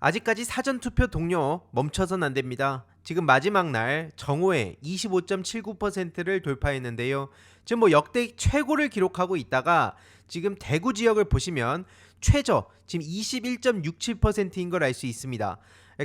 아직까지 사전투표 동료 멈춰선 안 됩니다. 지금 마지막 날 정오에 25.79%를 돌파했는데요. 지금 뭐 역대 최고를 기록하고 있다가 지금 대구 지역을 보시면 최저 지금 21.67%인 걸 알 수 있습니다.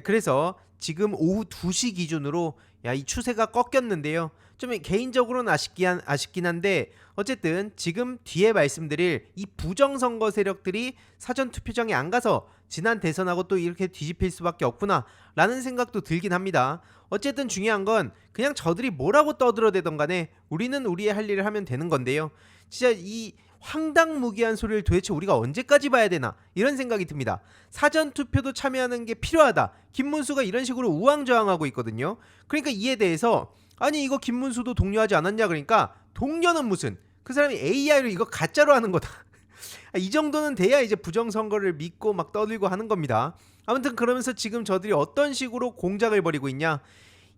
그래서 지금 오후 2시 기준으로 이 추세가 꺾였는데요. 좀 개인적으로는 아쉽긴 한데 어쨌든 지금 뒤에 말씀드릴 이 부정선거 세력들이 사전투표장에 안 가서 지난 대선하고 또 이렇게 뒤집힐 수밖에 없구나 라는 생각도 들긴 합니다. 어쨌든 중요한 건 그냥 저들이 뭐라고 떠들어대던 간에 우리는 우리의 할 일을 하면 되는 건데요. 진짜 이 황당무계한 소리를 도대체 우리가 언제까지 봐야 되나 이런 생각이 듭니다. 사전투표도 참여하는 게 필요하다. 김문수가 이런 식으로 우왕좌왕하고 있거든요. 그러니까 이에 대해서 아니 이거 김문수도 독려하지 않았냐, 그러니까 독려는 무슨, 그 사람이 AI로 이거 가짜로 하는 거다. 이 정도는 돼야 이제 부정선거를 믿고 막 떠들고 하는 겁니다. 아무튼 그러면서 지금 저들이 어떤 식으로 공작을 벌이고 있냐,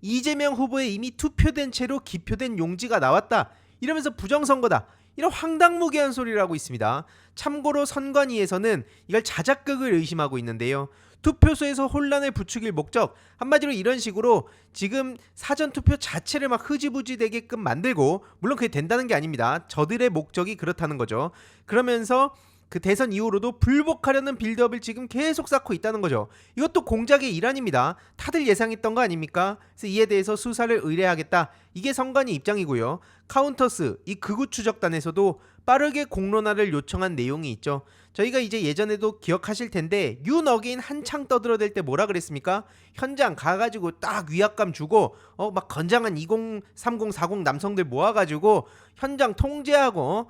이재명 후보에 이미 투표된 채로 기표된 용지가 나왔다 이러면서 부정선거다 이런 황당무계한 소리를 하고 있습니다. 참고로 선관위에서는 이걸 자작극을 의심하고 있는데요. 투표소에서 혼란을 부추길 목적, 한마디로 이런 식으로 지금 사전투표 자체를 막 흐지부지 되게끔 만들고, 물론 그게 된다는 게 아닙니다. 저들의 목적이 그렇다는 거죠. 그러면서 그 대선 이후로도 불복하려는 빌드업을 지금 계속 쌓고 있다는 거죠. 이것도 공작의 일환입니다. 다들 예상했던 거 아닙니까? 그래서 이에 대해서 수사를 의뢰하겠다, 이게 선관위 입장이고요. 카운터스 이 극우 추적단에서도 빠르게 공론화를 요청한 내용이 있죠. 저희가 이제 예전에도 기억하실 텐데 윤어게인 한창 떠들어댈 때 뭐라 그랬습니까? 현장 가가지고 딱 위압감 주고 막 건장한 20, 30, 40 남성들 모아가지고 현장 통제하고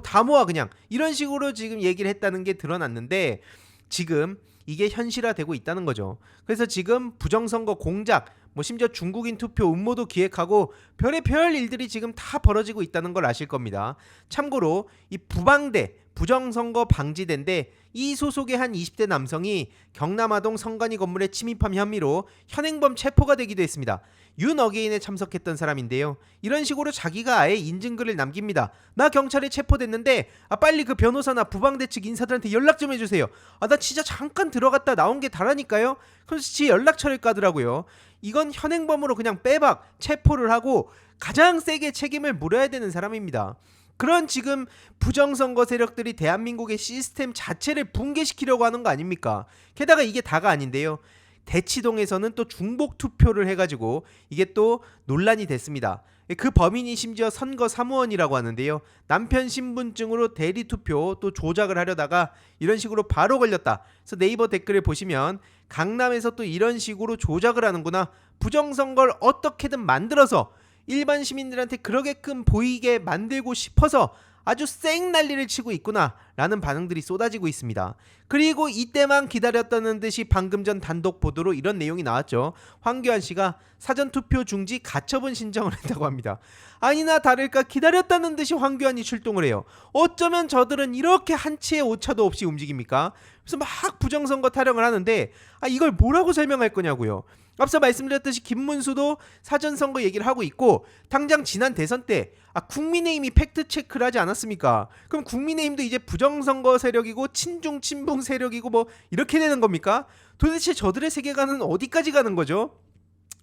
다 모아 그냥 이런 식으로 지금 얘기를 했다는 게 드러났는데 지금 이게 현실화되고 있다는 거죠. 그래서 지금 부정선거 공작, 뭐 심지어 중국인 투표 음모도 기획하고 별의별 일들이 지금 다 벌어지고 있다는 걸 아실 겁니다. 참고로 이 부방대 부정선거 방지대인데 이 소속의 한 20대 남성이 경남아동 선관위 건물에 침입한 혐의로 현행범 체포가 되기도 했습니다. 윤어게인에 참석했던 사람인데요. 이런 식으로 자기가 아예 인증글을 남깁니다. 나 경찰에 체포됐는데 빨리 그 변호사나 부방대 측 인사들한테 연락 좀 해주세요. 나 진짜 잠깐 들어갔다 나온 게 다라니까요. 그래서 지 연락처를 까더라고요. 이건 현행범으로 그냥 빼박 체포를 하고 가장 세게 책임을 물어야 되는 사람입니다. 그런 지금 부정선거 세력들이 대한민국의 시스템 자체를 붕괴시키려고 하는 거 아닙니까? 게다가 이게 다가 아닌데요. 대치동에서는 또 중복 투표를 해가지고 이게 또 논란이 됐습니다. 그 범인이 심지어 선거 사무원이라고 하는데요. 남편 신분증으로 대리 투표 또 조작을 하려다가 이런 식으로 바로 걸렸다. 그래서 네이버 댓글을 보시면 강남에서 또 이런 식으로 조작을 하는구나, 부정선거를 어떻게든 만들어서 일반 시민들한테 그러게끔 보이게 만들고 싶어서 아주 쌩 난리를 치고 있구나 라는 반응들이 쏟아지고 있습니다. 그리고 이때만 기다렸다는 듯이 방금 전 단독 보도로 이런 내용이 나왔죠. 황교안 씨가 사전투표 중지 가처분 신청을 했다고 합니다. 아니나 다를까 기다렸다는 듯이 황교안이 출동을 해요. 어쩌면 저들은 이렇게 한치의 오차도 없이 움직입니까? 그래서 막 부정선거 타령을 하는데 이걸 뭐라고 설명할 거냐고요. 앞서 말씀드렸듯이 김문수도 사전선거 얘기를 하고 있고, 당장 지난 대선 때 국민의힘이 팩트체크를 하지 않았습니까? 그럼 국민의힘도 이제 부정선거 세력이고 친중 친북 세력이고 뭐 이렇게 되는 겁니까? 도대체 저들의 세계관은 어디까지 가는 거죠?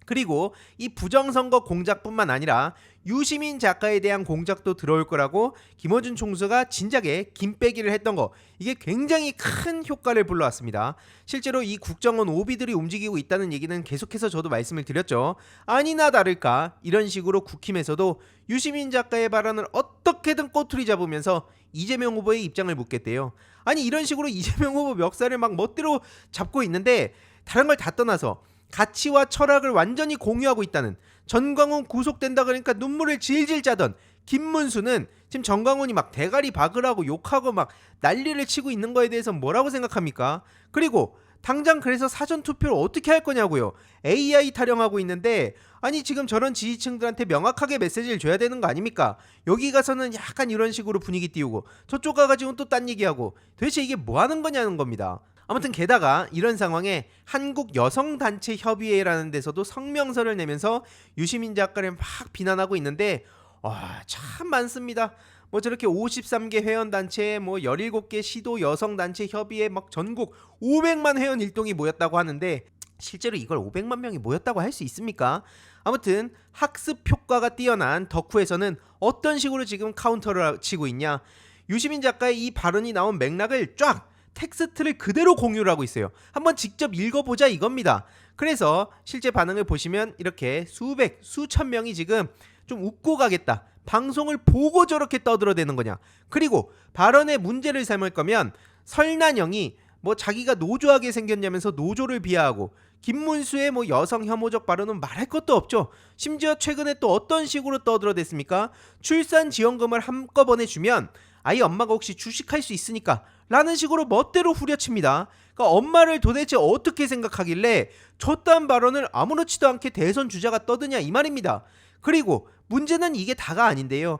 그리고 이 부정선거 공작뿐만 아니라 유시민 작가에 대한 공작도 들어올 거라고 김어준 총수가 진작에 김빼기를 했던 거, 이게 굉장히 큰 효과를 불러왔습니다. 실제로 이 국정원 오비들이 움직이고 있다는 얘기는 계속해서 저도 말씀을 드렸죠. 아니나 다를까 이런 식으로 국힘에서도 유시민 작가의 발언을 어떻게든 꼬투리 잡으면서 이재명 후보의 입장을 묻겠대요. 아니 이런 식으로 이재명 후보 멱살을 막 멋대로 잡고 있는데 다른 걸 다 떠나서 가치와 철학을 완전히 공유하고 있다는, 전광훈 구속된다 그러니까 눈물을 질질 짜던 김문수는 지금 전광훈이 막 대가리 박으라고 욕하고 막 난리를 치고 있는 거에 대해서 뭐라고 생각합니까? 그리고 당장 그래서 사전투표를 어떻게 할 거냐고요. AI 타령하고 있는데 아니 지금 저런 지지층들한테 명확하게 메시지를 줘야 되는 거 아닙니까? 여기 가서는 약간 이런 식으로 분위기 띄우고 저쪽 가가지고는 또 딴 얘기하고, 도대체 이게 뭐 하는 거냐는 겁니다. 아무튼 게다가 이런 상황에 한국여성단체협의회라는 데서도 성명서를 내면서 유시민 작가를 막 비난하고 있는데 참 많습니다. 뭐 저렇게 53개 회원단체, 뭐 17개 시도 여성단체 협의회 막 전국 500만 회원 일동이 모였다고 하는데 실제로 이걸 500만 명이 모였다고 할 수 있습니까? 아무튼 학습 효과가 뛰어난 덕후에서는 어떤 식으로 지금 카운터를 치고 있냐? 유시민 작가의 이 발언이 나온 맥락을 쫙 텍스트를 그대로 공유를 하고 있어요. 한번 직접 읽어보자 이겁니다. 그래서 실제 반응을 보시면 이렇게 수백, 수천 명이 지금 좀 웃고 가겠다. 방송을 보고 저렇게 떠들어대는 거냐. 그리고 발언에 문제를 삼을 거면 설난영이 뭐 자기가 노조하게 생겼냐면서 노조를 비하하고 김문수의 뭐 여성 혐오적 발언은 말할 것도 없죠. 심지어 최근에 또 어떤 식으로 떠들어댔습니까? 출산 지원금을 한꺼번에 주면 아이 엄마가 혹시 주식할 수 있으니까 라는 식으로 멋대로 후려칩니다. 그러니까 엄마를 도대체 어떻게 생각하길래 저딴 발언을 아무렇지도 않게 대선 주자가 떠드냐 이 말입니다. 그리고 문제는 이게 다가 아닌데요.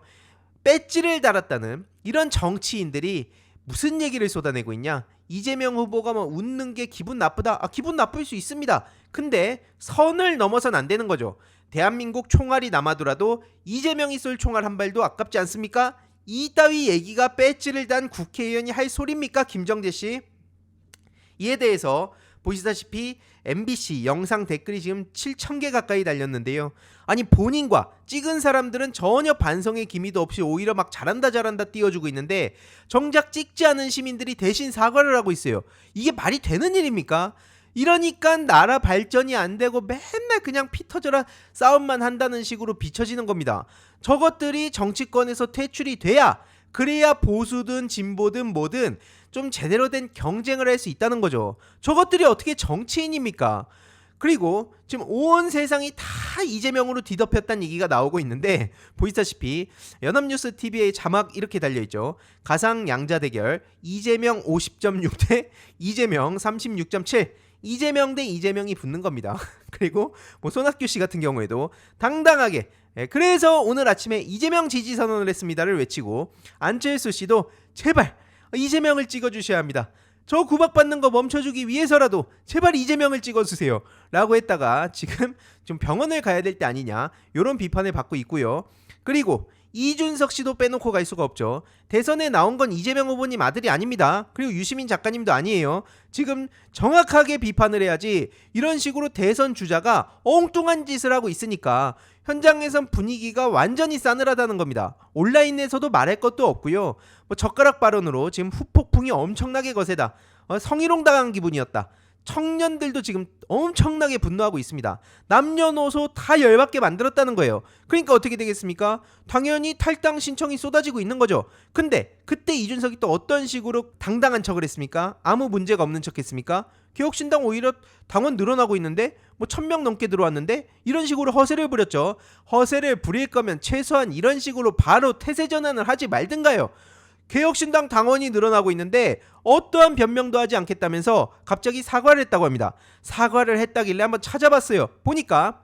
배지를 달았다는 이런 정치인들이 무슨 얘기를 쏟아내고 있냐? 이재명 후보가 뭐 웃는 게 기분 나쁘다? 기분 나쁠 수 있습니다. 근데 선을 넘어선 안 되는 거죠. 대한민국 총알이 남아도라도 이재명이 쏠 총알 한 발도 아깝지 않습니까? 이따위 얘기가 배지를 단 국회의원이 할 소리입니까? 김정재 씨? 이에 대해서 보시다시피 MBC 영상 댓글이 지금 7,000개 가까이 달렸는데요. 아니 본인과 찍은 사람들은 전혀 반성의 기미도 없이 오히려 막 잘한다 띄워주고 있는데 정작 찍지 않은 시민들이 대신 사과를 하고 있어요. 이게 말이 되는 일입니까? 이러니까 나라 발전이 안 되고 맨날 그냥 피 터져라 싸움만 한다는 식으로 비춰지는 겁니다. 저것들이 정치권에서 퇴출이 돼야 그래야 보수든 진보든 뭐든 좀 제대로 된 경쟁을 할 수 있다는 거죠. 저것들이 어떻게 정치인입니까? 그리고 지금 온 세상이 다 이재명으로 뒤덮였다는 얘기가 나오고 있는데 보시다시피 연합뉴스 TV의 자막 이렇게 달려있죠. 가상 양자 대결 이재명 50.6 대 이재명 36.7 이재명 대 이재명이 붙는 겁니다. 그리고 뭐 손학규 씨 같은 경우에도 당당하게 그래서 오늘 아침에 이재명 지지 선언을 했습니다를 외치고 안철수 씨도 제발 이재명을 찍어주셔야 합니다. 저 구박받는 거 멈춰주기 위해서라도 제발 이재명을 찍어주세요 라고 했다가 지금 좀 병원을 가야 될 때 아니냐 이런 비판을 받고 있고요. 그리고 이준석 씨도 빼놓고 갈 수가 없죠. 대선에 나온 건 이재명 후보님 아들이 아닙니다. 그리고 유시민 작가님도 아니에요. 지금 정확하게 비판을 해야지 이런 식으로 대선 주자가 엉뚱한 짓을 하고 있으니까 현장에선 분위기가 완전히 싸늘하다는 겁니다. 온라인에서도 말할 것도 없고요. 뭐 젓가락 발언으로 지금 후폭풍이 엄청나게 거세다. 성희롱 당한 기분이었다. 청년들도 지금 엄청나게 분노하고 있습니다. 남녀노소 다 열받게 만들었다는 거예요. 그러니까 어떻게 되겠습니까? 당연히 탈당 신청이 쏟아지고 있는 거죠. 근데 그때 이준석이 또 어떤 식으로 당당한 척을 했습니까? 아무 문제가 없는 척 했습니까? 개혁신당 오히려 당원 늘어나고 있는데 뭐 1,000명 넘게 들어왔는데 이런 식으로 허세를 부렸죠. 허세를 부릴 거면 최소한 이런 식으로 바로 태세 전환을 하지 말든가요. 개혁신당 당원이 늘어나고 있는데 어떠한 변명도 하지 않겠다면서 갑자기 사과를 했다고 합니다. 사과를 했다길래 한번 찾아봤어요. 보니까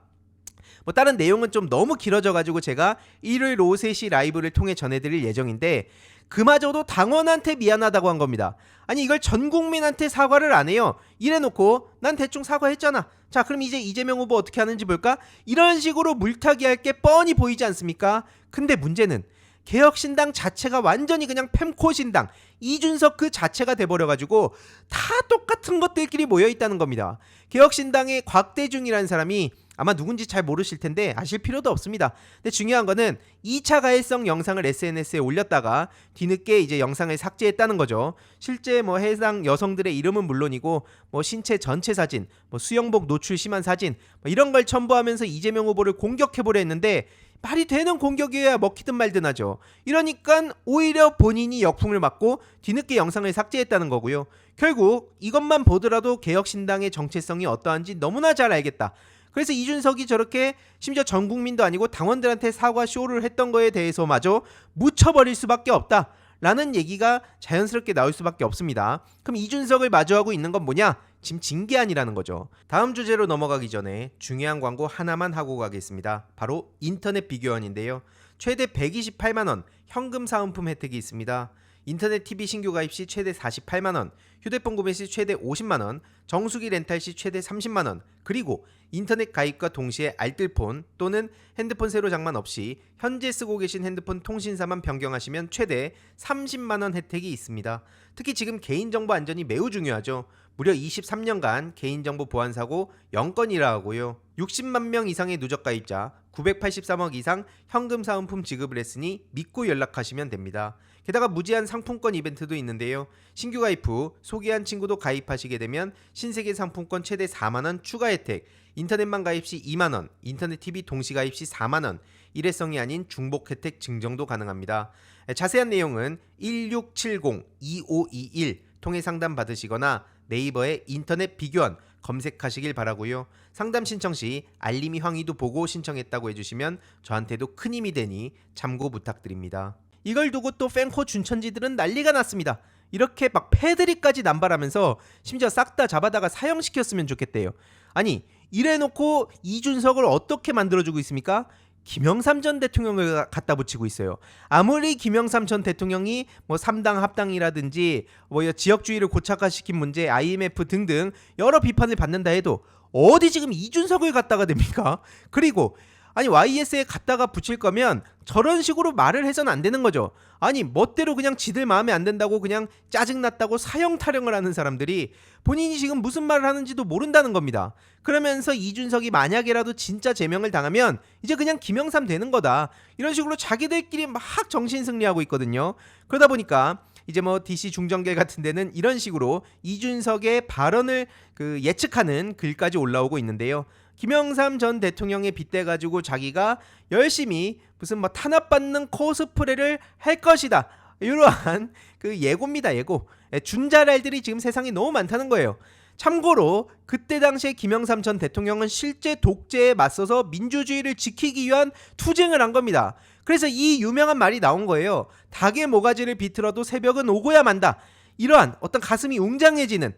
뭐 다른 내용은 좀 너무 길어져가지고 제가 일요일 오후 3시 라이브를 통해 전해드릴 예정인데 그마저도 당원한테 미안하다고 한 겁니다. 아니 이걸 전 국민한테 사과를 안 해요. 이래놓고 난 대충 사과했잖아. 자 그럼 이제 이재명 후보 어떻게 하는지 볼까? 이런 식으로 물타기 할 게 뻔히 보이지 않습니까? 근데 문제는 개혁신당 자체가 완전히 그냥 펜코신당 이준석 그 자체가 돼버려가지고 다 똑같은 것들끼리 모여있다는 겁니다. 개혁신당의 곽대중이라는 사람이 아마 누군지 잘 모르실 텐데 아실 필요도 없습니다. 근데 중요한 거는 2차 가해성 영상을 SNS에 올렸다가 뒤늦게 이제 영상을 삭제했다는 거죠. 실제 뭐 해당 여성들의 이름은 물론이고 뭐 신체 전체 사진, 뭐 수영복 노출 심한 사진 뭐 이런 걸 첨부하면서 이재명 후보를 공격해보려 했는데 말이 되는 공격이어야 먹히든 말든 하죠. 이러니까 오히려 본인이 역풍을 맞고 뒤늦게 영상을 삭제했다는 거고요. 결국 이것만 보더라도 개혁신당의 정체성이 어떠한지 너무나 잘 알겠다. 그래서 이준석이 저렇게 심지어 전 국민도 아니고 당원들한테 사과 쇼를 했던 거에 대해서마저 묻혀버릴 수밖에 없다 라는 얘기가 자연스럽게 나올 수밖에 없습니다. 그럼 이준석을 마주하고 있는 건 뭐냐? 지금 징계안이라는 거죠. 다음 주제로 넘어가기 전에 중요한 광고 하나만 하고 가겠습니다. 바로 인터넷 비교원인데요. 최대 128만원 현금 사은품 혜택이 있습니다. 인터넷 TV 신규 가입 시 최대 48만원, 휴대폰 구매 시 최대 50만원, 정수기 렌탈 시 최대 30만원, 그리고 인터넷 가입과 동시에 알뜰폰 또는 핸드폰 새로 장만 없이 현재 쓰고 계신 핸드폰 통신사만 변경하시면 최대 30만원 혜택이 있습니다. 특히 지금 개인정보 안전이 매우 중요하죠. 무려 23년간 개인정보 보안 사고 0건이라 하고요. 60만 명 이상의 누적 가입자, 983억 이상 현금 사은품 지급을 했으니 믿고 연락하시면 됩니다. 게다가 무제한 상품권 이벤트도 있는데요. 신규 가입 후 소개한 친구도 가입하시게 되면 신세계 상품권 최대 4만원 추가 혜택, 인터넷만 가입 시 2만원, 인터넷 TV 동시 가입 시 4만원, 일회성이 아닌 중복 혜택 증정도 가능합니다. 자세한 내용은 1670-2521 통해 상담 받으시거나 네이버에 인터넷 비교원 검색하시길 바라고요. 상담 신청 시 알림이 황의도 보고 신청했다고 해주시면 저한테도 큰 힘이 되니 참고 부탁드립니다. 이걸 두고 또 팬코 준천지들은 난리가 났습니다. 이렇게 막 패드립까지 남발하면서 심지어 싹 다 잡아다가 사형시켰으면 좋겠대요. 아니 이래놓고 이준석을 어떻게 만들어주고 있습니까? 김영삼 전 대통령을 갖다 붙이고 있어요. 아무리 김영삼 전 대통령이 뭐 3당 합당이라든지 뭐 지역주의를 고착화시킨 문제, IMF 등등 여러 비판을 받는다 해도 어디 지금 이준석을 갖다가 됩니까? 그리고 아니 YS에 갖다가 붙일 거면 저런 식으로 말을 해서는 안 되는 거죠. 아니 멋대로 그냥 지들 마음에 안 든다고 그냥 짜증났다고 사형 타령을 하는 사람들이 본인이 지금 무슨 말을 하는지도 모른다는 겁니다. 그러면서 이준석이 만약에라도 진짜 제명을 당하면 이제 그냥 김영삼 되는 거다, 이런 식으로 자기들끼리 막 정신승리하고 있거든요. 그러다 보니까 이제 뭐 DC 중정계 같은 데는 이런 식으로 이준석의 발언을 예측하는 글까지 올라오고 있는데요. 김영삼 전 대통령에 빗대가지고 자기가 열심히 무슨 뭐 탄압받는 코스프레를 할 것이다, 이러한 예고입니다. 예고. 준자랄들이 지금 세상에 너무 많다는 거예요. 참고로 그때 당시에 김영삼 전 대통령은 실제 독재에 맞서서 민주주의를 지키기 위한 투쟁을 한 겁니다. 그래서 이 유명한 말이 나온 거예요. 닭의 모가지를 비틀어도 새벽은 오고야 만다. 이러한 어떤 가슴이 웅장해지는,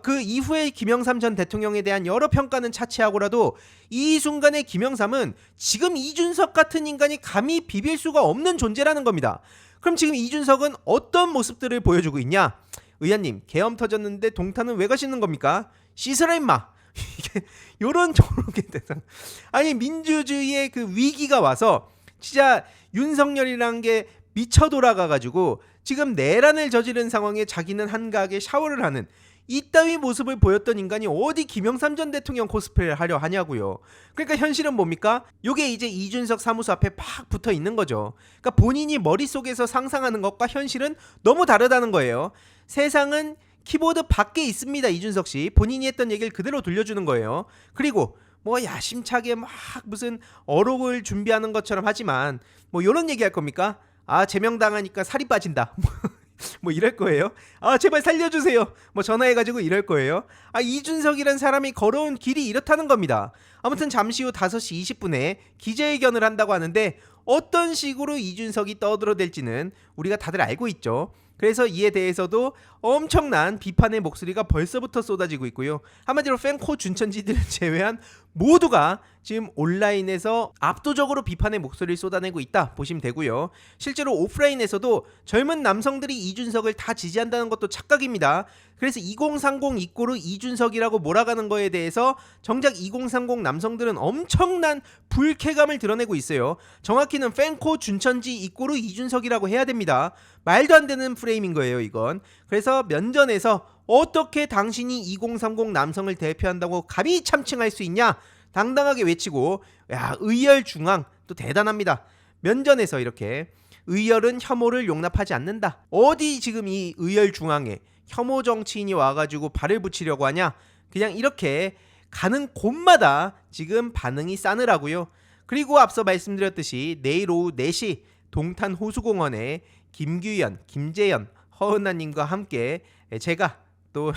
그 이후에 김영삼 전 대통령에 대한 여러 평가는 차치하고라도 이 순간에 김영삼은 지금 이준석 같은 인간이 감히 비빌 수가 없는 존재라는 겁니다. 그럼 지금 이준석은 어떤 모습들을 보여주고 있냐? 의원님, 계엄 터졌는데 동탄은 왜 가시는 겁니까? 씻으라 임마. 이게 요런 저렇게 대상. 아니 민주주의의 위기가 와서 진짜 윤석열이란 게 미쳐 돌아가가지고 지금 내란을 저지른 상황에 자기는 한가하게 샤워를 하는 이따위 모습을 보였던 인간이 어디 김영삼 전 대통령 코스프레를 하려 하냐고요. 그러니까 현실은 뭡니까? 요게 이제 이준석 사무소 앞에 팍 붙어 있는 거죠. 그러니까 본인이 머릿속에서 상상하는 것과 현실은 너무 다르다는 거예요. 세상은 키보드 밖에 있습니다. 이준석 씨 본인이 했던 얘기를 그대로 돌려주는 거예요. 그리고 뭐 야심차게 막 무슨 어록을 준비하는 것처럼 하지만 뭐 이런 얘기 할 겁니까? 제명당하니까 살이 빠진다. 뭐 이럴 거예요. 제발 살려주세요. 뭐 전화해가지고 이럴 거예요. 이준석이란 사람이 걸어온 길이 이렇다는 겁니다. 아무튼 잠시 후 5시 20분에 기자회견을 한다고 하는데 어떤 식으로 이준석이 떠들어댈지는 우리가 다들 알고 있죠. 그래서 이에 대해서도 엄청난 비판의 목소리가 벌써부터 쏟아지고 있고요. 한마디로 팬코 준천지들을 제외한 모두가 지금 온라인에서 압도적으로 비판의 목소리를 쏟아내고 있다 보시면 되고요. 실제로 오프라인에서도 젊은 남성들이 이준석을 다 지지한다는 것도 착각입니다. 그래서 2030 이꼬르 이준석이라고 몰아가는 거에 대해서 정작 2030 남성들은 엄청난 불쾌감을 드러내고 있어요. 정확히는 팬코 준천지 이꼬르 이준석이라고 해야 됩니다. 말도 안 되는 프레임인 거예요, 이건. 그래서 면전에서 어떻게 당신이 2030 남성을 대표한다고 감히 참칭할 수 있냐? 당당하게 외치고, 야, 의열중앙 또 대단합니다. 면전에서 이렇게 의열은 혐오를 용납하지 않는다. 어디 지금 이 의열중앙에 혐오 정치인이 와가지고 발을 붙이려고 하냐? 그냥 이렇게 가는 곳마다 지금 반응이 싸늘하고요. 그리고 앞서 말씀드렸듯이 내일 오후 4시 동탄 호수공원에 김규현, 김재현, 허은하님과 함께 제가 또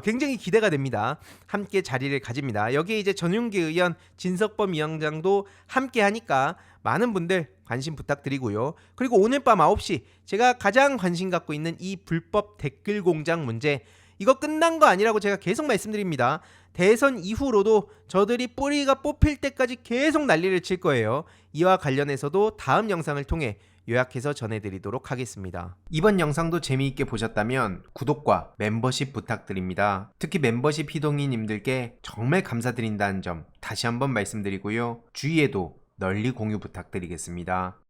굉장히 기대가 됩니다. 함께 자리를 가집니다. 여기에 이제 전윤기 의원, 진석범 위원장도 함께 하니까 많은 분들 관심 부탁드리고요. 그리고 오늘 밤 9시 제가 가장 관심 갖고 있는 이 불법 댓글 공장 문제, 이거 끝난 거 아니라고 제가 계속 말씀드립니다. 대선 이후로도 저들이 뿌리가 뽑힐 때까지 계속 난리를 칠 거예요. 이와 관련해서도 다음 영상을 통해 요약해서 전해드리도록 하겠습니다. 이번 영상도 재미있게 보셨다면 구독과 멤버십 부탁드립니다. 특히 멤버십 희동이님들께 정말 감사드린다는 점 다시 한번 말씀드리고요. 주위에도 널리 공유 부탁드리겠습니다.